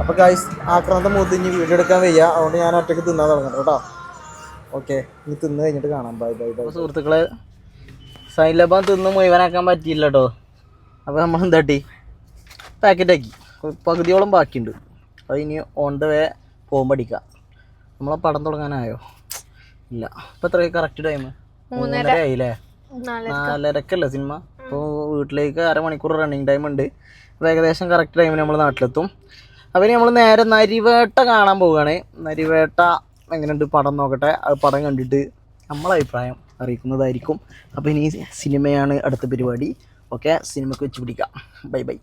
അപ്പോൾ ഗൈസ് ആക്രാന്തം മൂത്തിഞ്ഞ് വീഡിയോ എടുക്കാൻ വയ്യ, അതുകൊണ്ട് ഞാൻ ഒറ്റയ്ക്ക് തിന്നാൻ തുടങ്ങട്ടെ കേട്ടോ. ഓക്കെ, ഇനി തിന്ന് കഴിഞ്ഞിട്ട് കാണാം. Bye bye bye. സുഹൃത്തുക്കളെ, സൈൻ ലബാൻ തിന്ന് മുഴുവനാക്കാൻ പറ്റിയില്ല കേട്ടോ. അപ്പോൾ നമ്മൾ എന്താട്ടി പാക്കറ്റാക്കി, പകുതിയോളം ബാക്കിയുണ്ട്. അത് ഇനി ഓൺ ദ വേ പോകുമ്പോൾ അടിക്കാം. നമ്മളെ പടം തുടങ്ങാനായോ? ഇല്ല. ഇപ്പം എത്രയായി കറക്റ്റ് ടൈം? 3:30 ആയില്ലേ? 4:30ക്കല്ലേ സിനിമ. അപ്പോൾ വീട്ടിലേക്ക് അരമണിക്കൂർ റണ്ണിങ് ടൈം ഉണ്ട്. അപ്പോൾ ഏകദേശം കറക്റ്റ് ടൈമിന് നമ്മൾ നാട്ടിലെത്തും. അപ്പോൾ നമ്മൾ നേരെ നരിവേട്ട കാണാൻ പോവുകയാണ്. നരിവേട്ട എങ്ങനെയുണ്ട് പടം നോക്കട്ടെ. അത് പടം കണ്ടിട്ട് നമ്മളെ അഭിപ്രായം അറിയിക്കുന്നതായിരിക്കും. അപ്പോൾ ഇനി സിനിമയാണ് അടുത്ത പരിപാടി. ഓക്കെ, സിനിമയ്ക്ക് വെച്ച് പിടിക്കാം. Bye bye.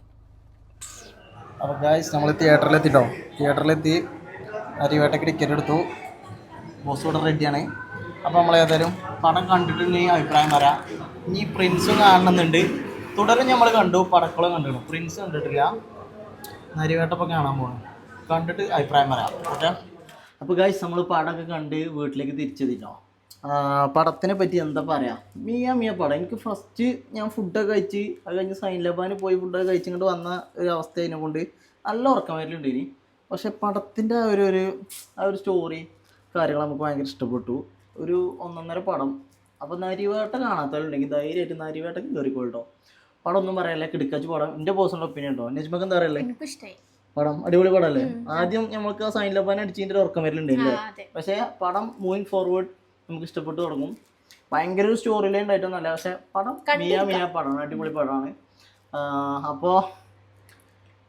അപ്പോൾ ഗായ്സ് നമ്മൾ തിയേറ്ററിലെത്തിട്ടോ. തിയേറ്ററിലെത്തി നരിവേട്ടയ്ക്ക് ടിക്കറ്റ് എടുത്തു. ബോസ് ഇവിടെ റെഡിയാണ്. അപ്പോൾ നമ്മൾ ഏതായാലും പടം കണ്ടിട്ട് ഇനി അഭിപ്രായം വരാം. ഇനി പ്രിൻസും കാണണമെന്നുണ്ട്. തുടരും നമ്മൾ കണ്ടു, പടക്കളം കണ്ടിട്ടു, പ്രിൻസ് കണ്ടിട്ടില്ല. നരിവേട്ടപ്പം കാണാൻ പോകണം, കണ്ടിട്ട് അഭിപ്രായം വരാം. ഓക്കെ, അപ്പോൾ ഗായ്സ് നമ്മൾ പടമൊക്കെ കണ്ട് വീട്ടിലേക്ക് തിരിച്ചെത്തിട്ടോ. പടത്തിനെ പറ്റി എന്താ പറയുക, മിയ പടം. എനിക്ക് ഫസ്റ്റ് ഞാൻ ഫുഡൊക്കെ കഴിച്ച് അത് കഴിഞ്ഞ് സൈൻ ലബാന് പോയി ഫുഡൊക്കെ കഴിച്ചിങ്ങോട്ട് വന്ന ഒരു അവസ്ഥ അതിനെക്കൊണ്ട് നല്ല ഉറക്കം വരലുണ്ട് ഇനി. പക്ഷെ പടത്തിൻ്റെ ആ ഒരു സ്റ്റോറി കാര്യങ്ങൾ നമുക്ക് ഭയങ്കര ഇഷ്ടപ്പെട്ടു. ഒരു 1.5 പടം. അപ്പോൾ നരിവേട്ട കാണാത്തവരുണ്ടെങ്കിൽ ധൈര്യമായിട്ട് നരിവേട്ടക്ക് കയറിക്കോട്ടോ. പടം ഒന്നും പറയാനില്ല, കിടക്കാച്ച് പടം. എൻ്റെ പേഴ്സണൽ ഒപ്പീനിയൻ കേട്ടോ. നെജ്മക്ക് എന്താ പറയല്ലേ? പടം അടിപൊളി പടമല്ലേ? ആദ്യം നമുക്ക് ആ സൈൻ ലബാൻ അടിച്ചതിൻ്റെ ഉറക്കം വരലുണ്ടല്ലേ. പക്ഷേ പടം മൂവിങ് ഫോർവേഡ് നമുക്ക് ഇഷ്ടപ്പെട്ടു തുടങ്ങും. ഭയങ്കര ഒരു സ്റ്റോറി ലൈൻ ഉണ്ടായിട്ടൊന്നുമല്ല, പക്ഷെ പടം മിയ പടമാണ്, അടിപൊളി പടമാണ്. അപ്പോൾ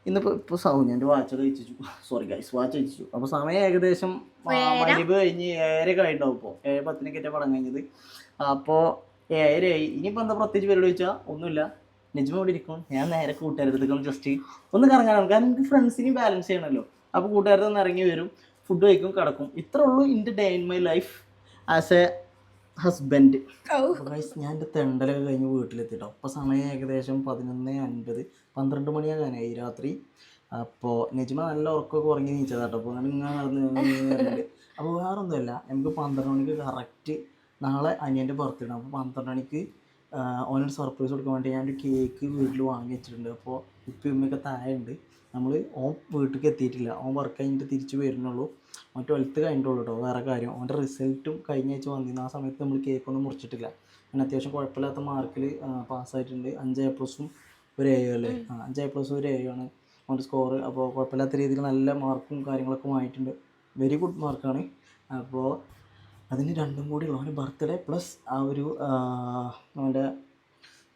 ഇപ്പോൾ എൻ്റെ വാച്ച് കഴിച്ചു. സോറി ഗൈസ്, വാച്ച് കഴിച്ചു. അപ്പോൾ സമയം ഏകദേശം മരിബ് കഴിഞ്ഞ് 7:30 ആയിട്ടുണ്ടാവും. ഇപ്പോൾ 7:10 പടം കഴിഞ്ഞത്. അപ്പോൾ 7:30 ആയി. ഇനിയിപ്പോൾ എന്താ പ്രത്യേകിച്ച് പരിപാടി ചോദിച്ചാൽ ഒന്നുമില്ല. നെജ്മ ഇവിടെ ഇരിക്കും, ഞാൻ നേരെ കൂട്ടുകാരെടുത്തേക്കും ജസ്റ്റ് ഒന്ന് കറങ്ങാനാണ്. കാരണം എനിക്ക് ഫ്രണ്ട്സിന് ബാലൻസ് ചെയ്യണമല്ലോ. അപ്പോൾ കൂട്ടുകാരുടെ നിന്ന് ഇറങ്ങി വരും, ഫുഡ് കഴിക്കും, കിടക്കും. ഇത്രേ ഉള്ളൂ എൻ്റെ day in my life as a husband. ഞാൻ എൻ്റെ തെണ്ടലൊക്കെ കഴിഞ്ഞ് വീട്ടിലെത്തിട്ടോ. അപ്പോൾ സമയം ഏകദേശം 11:50, 12 മണിയാകാനായി രാത്രി. അപ്പോൾ നെജ്മ നല്ല ഉറക്കമൊക്കെ ഉറങ്ങി നീച്ചതാട്ടോ. അപ്പോൾ അങ്ങനെ ഇങ്ങനെ നടന്ന് അപ്പോൾ വേറൊന്നുമല്ല, നമുക്ക് 12 മണിക്ക് കറക്റ്റ് നാളെ അനിയൻ്റെ ബർത്ത്ഡേ. അപ്പോൾ 12 മണിക്ക് ഓനൊരു സർപ്രൈസ് കൊടുക്കാൻ വേണ്ടി ഞാനൊരു കേക്ക് വീട്ടിൽ വാങ്ങി വെച്ചിട്ടുണ്ട്. അപ്പോൾ ഇപ്പം ഉമ്മയൊക്കെ താഴെയുണ്ട്. നമ്മൾ ഓൻ വീട്ടിലേക്ക് എത്തിയിട്ടില്ല, ഓൻ വർക്ക് കഴിഞ്ഞിട്ട് തിരിച്ച് വരുന്നുള്ളൂ. ഓൻ 12th കഴിഞ്ഞിട്ടുള്ളൂ കേട്ടോ. വേറെ കാര്യം, ഓൻ്റെ റിസൾട്ടും കഴിഞ്ഞ ആഴ്ച വന്നിരുന്നു. ആ സമയത്ത് നമ്മൾ കേക്കൊന്നും മുറിച്ചിട്ടില്ല. അങ്ങനെ അത്യാവശ്യം കുഴപ്പമില്ലാത്ത മാർക്കിൽ പാസ്സായിട്ടുണ്ട്. 5A+ഉം ഒരു A അല്ലേ, 5A+ഉം ഒരു A ആണ് ഓൻ്റെ സ്കോർ. അപ്പോൾ കുഴപ്പമില്ലാത്ത രീതിയിൽ നല്ല മാർക്കും കാര്യങ്ങളൊക്കെ വാങ്ങിയിട്ടുണ്ട്. വെരി ഗുഡ് മാർക്കാണ്. അപ്പോൾ അതിന് രണ്ടും കൂടി ഓൻ്റെ ബർത്ത്ഡേ പ്ലസ് ആ ഒരു അവൻ്റെ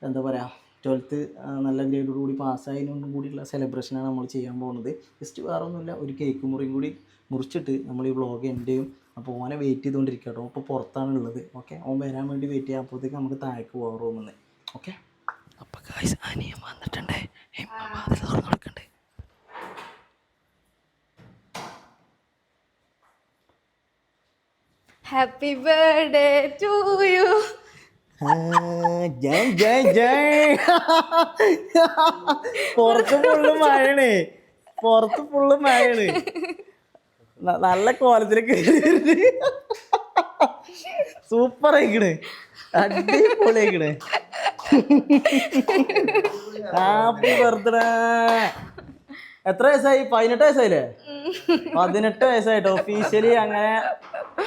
എന്താ പറയുക 12th നല്ല ഗ്രേഡോട് കൂടി പാസ്സായതിനോടും കൂടിയുള്ള സെലിബ്രേഷനാണ് നമ്മൾ ചെയ്യാൻ പോകുന്നത്. ജസ്റ്റ് വേറെ ഒന്നുമില്ല, ഒരു കേക്ക് മുറിയും കൂടി മുറിച്ചിട്ട് നമ്മൾ ഈ വ്ളോഗ് എൻ്റെ ചെയ്യും. അപ്പോൾ ഓനെ വെയിറ്റ് ചെയ്തുകൊണ്ടിരിക്കുക കേട്ടോ. ഇപ്പോൾ പുറത്താണുള്ളത്. ഓക്കെ, ഓൻ വരാൻ വേണ്ടി വെയിറ്റ് ചെയ്യാം. അപ്പോഴത്തേക്ക് നമുക്ക് താഴേക്ക് പോകാം റൂമിൽ നിന്ന്. ഓക്കെ, അപ്പോൾ ഗായ്സ് അനിയൻ വന്നിട്ടുണ്ടേ, അതിൽ തുറന്നു കൊടുക്കണ്ടേ. Happy birthday to you. പുറത്ത് ഫുള്ള് മഴയാണ്, പുറത്ത് ഫുള്ള് മഴയാണ്. നല്ല കോലത്തിലേക്ക് സൂപ്പർ ആയിക്കണ്, അടിപൊളിയായിക്കണ്. Happy birthday. എത്ര വയസ്സായി? 18 വയസ്സായില്ലേ? 18 വയസ്സായിട്ടോ. ഒഫീഷ്യലി അങ്ങനെ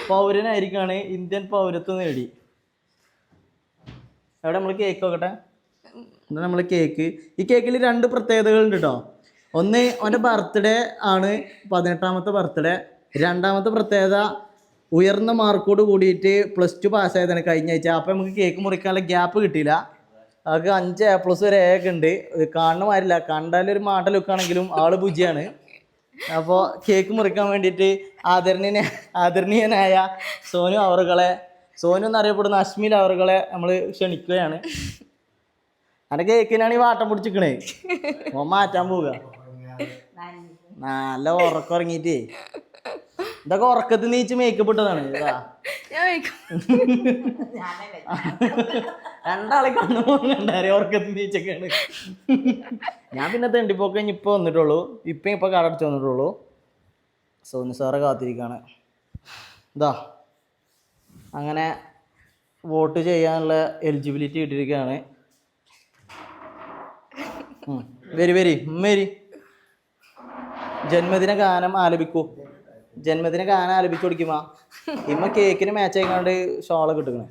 പൗരനായിരിക്കാണ്, ഇന്ത്യൻ പൗരത്വം നേടി. എവിടെ നമ്മൾ കേക്ക് നോക്കട്ടെ. എന്താ നമ്മൾ കേക്ക്, ഈ കേക്കിൽ 2 പ്രത്യേകതകളുണ്ട് കേട്ടോ. ഒന്ന്, അവൻ്റെ ബർത്ത്ഡേ ആണ്, 18ാമത്തെ ബർത്ത്ഡേ. 2ാമത്തെ പ്രത്യേകത, ഉയർന്ന മാർക്കോട് കൂടിയിട്ട് +2 പാസ്സായതാണ് കഴിഞ്ഞ ആഴ്ച. അപ്പോൾ നമുക്ക് കേക്ക് മുറിക്കാനുള്ള ഗ്യാപ്പ് കിട്ടിയില്ല. അതൊക്കെ 5A+ ഒരു A ഒക്കെ ഉണ്ട്. കാണുന്ന മാറില്ല, കണ്ടാലൊരു മാട്ട ലുക്കാണെങ്കിലും ആള് പൂജ്യമാണ്. അപ്പോൾ കേക്ക് മുറിക്കാൻ വേണ്ടിയിട്ട് ആദരണീയനായ സോനു അവറുകളെ, സോനു എന്നറിയപ്പെടുന്ന അശ്മിൽ അവറുകളെ നമ്മൾ ക്ഷണിക്കുകയാണ്. എൻ്റെ കേക്കിനാണ് ഈ വാട്ടം പിടിച്ചിക്കണേ. ഓൻ മാറ്റാൻ പോവുക. നല്ല ഉറങ്ങിയിട്ട് ഇതൊക്കെ ഉറക്കത്തിൽ നീച്ച് മേക്കപ്പ് ഇട്ടതാണ്. ഇതാ രണ്ടാളെ കണ്ണു പോകണ്ടാരെ ഉറക്കത്തിൽ നീച്ചൊക്കെയാണ്. ഞാൻ പിന്നെ തെണ്ടിപ്പോക്ക് കഴിഞ്ഞ് ഇപ്പോൾ വന്നിട്ടുള്ളൂ. ഇപ്പം കടടച്ച് വന്നിട്ടുള്ളൂ. സോനു സാറെ കാത്തിരിക്കുകയാണ്. ഇതാ അങ്ങനെ വോട്ട് ചെയ്യാനുള്ള എലിജിബിലിറ്റി കിട്ടിയിരിക്കുകയാണ്. വരി ജന്മദിന ഗാനം ആലപിക്കൂ. ജന്മദിന ഗാനം ആലപിച്ചു കൊടുക്കുമാ. ഇമ്മ കേക്കിന് മാച്ച് ആയിക്കാണ്ട് ഷോള് കിട്ടുകയാണ്.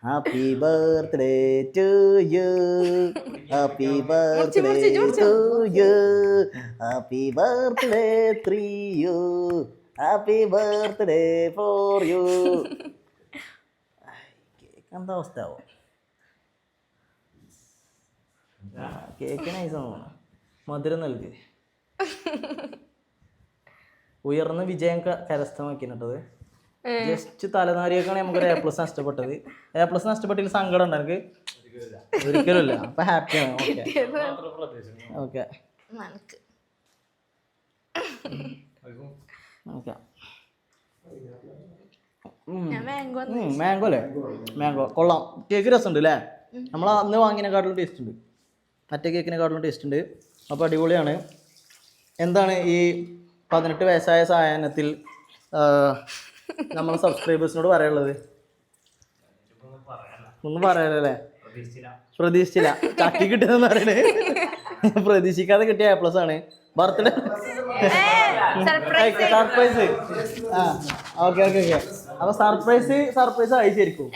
Happy birthday to you, happy birthday to you, happy birthday 3 you, happy birthday 4 you. Cake എന്താ അവസ്ഥ ആവും? കേക്ക് നൈസാണ്, മധുരം നൽകി. ഉയർന്ന വിജയം കരസ്ഥമാക്കിയിട്ടത്. ജസ്റ്റ് തലനാരിയൊക്കെയാണ് നമുക്കൊരു A+ നഷ്ടപ്പെട്ടത്. A+ നഷ്ടപ്പെട്ടതിൽ സങ്കടം ഉണ്ട് എനിക്ക്? ഒരിക്കലുമില്ല. അപ്പൊ ഹാപ്പിയാണ്. ഓക്കെ മാംഗോ അല്ലേ? മാംഗോ കൊള്ളാം. കേക്ക് രസമുണ്ട് അല്ലേ? നമ്മൾ അന്ന് വാങ്ങിയതിനെക്കാട്ടിലും ടേസ്റ്റ് ഉണ്ട്, മറ്റേ കേക്കിനെക്കാട്ടിലും ടേസ്റ്റ് ഉണ്ട്. അപ്പോൾ അടിപൊളിയാണ്. എന്താണ് ഈ 18 വയസ്സായ സായാഹ്നത്തിൽ നമ്മൾ സബ്സ്ക്രൈബേഴ്സിനോട് പറയാനുള്ളത്? ഒന്നും പറയാനല്ലേ? പ്രതീക്ഷിച്ചില്ല. ചക്കി കിട്ടിയെന്ന് പറയണേ. പ്രതീക്ഷിക്കാതെ കിട്ടിയ A+ ആണ്. Birthday surprise. ഓക്കെ. അപ്പൊ സർപ്രൈസ് ആയി ശരിക്കും.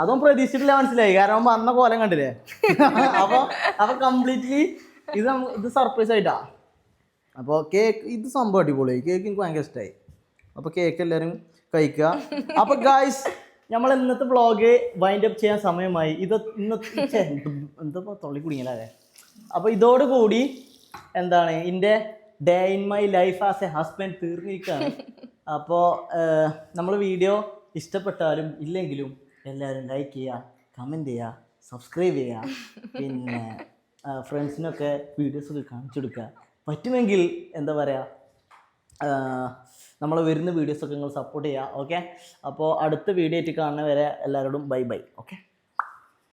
അതും പ്രതീക്ഷിച്ചിട്ടില്ല, മനസ്സിലായി. കാരണം അവൻ വന്ന കോലം കണ്ടില്ലേ. അപ്പൊ കംപ്ലീറ്റ്ലി ഇത് സർപ്രൈസ് ആയിട്ടാ. അപ്പോൾ കേക്ക് ഇത് സംഭവം അടിപൊളിയായി. കേക്ക് എനിക്ക് ഭയങ്കര ഇഷ്ടമായി. അപ്പോൾ കേക്ക് എല്ലാവരും കഴിക്കുക. അപ്പോൾ ഗായ്സ്, നമ്മൾ ഇന്നത്തെ വ്ളോഗ് വൈൻഡ് അപ്പ് ചെയ്യാൻ സമയമായി. എന്താ തൊള്ളി കുടുങ്ങിയല്ലേ. അപ്പോൾ ഇതോടുകൂടി എന്താണ് എൻ്റെ day in my life as a husband തീർന്നിരിക്കുകയാണ്. അപ്പോൾ നമ്മൾ വീഡിയോ ഇഷ്ടപ്പെട്ടാലും ഇല്ലെങ്കിലും എല്ലാവരും ലൈക്ക് ചെയ്യുക, കമൻറ്റ് ചെയ്യുക, സബ്സ്ക്രൈബ് ചെയ്യുക. പിന്നെ ഫ്രണ്ട്സിനൊക്കെ വീഡിയോസൊക്കെ കാണിച്ചു കൊടുക്കുക. പറ്റുമെങ്കിൽ എന്താ പറയുക, നമ്മൾ വരുന്ന വീഡിയോസൊക്കെ നിങ്ങൾ സപ്പോർട്ട് ചെയ്യുക. ഓക്കെ, അപ്പോൾ അടുത്ത വീഡിയോ ആയിട്ട് കാണുന്നവരെ എല്ലാവരോടും ബൈ. ഓക്കെ.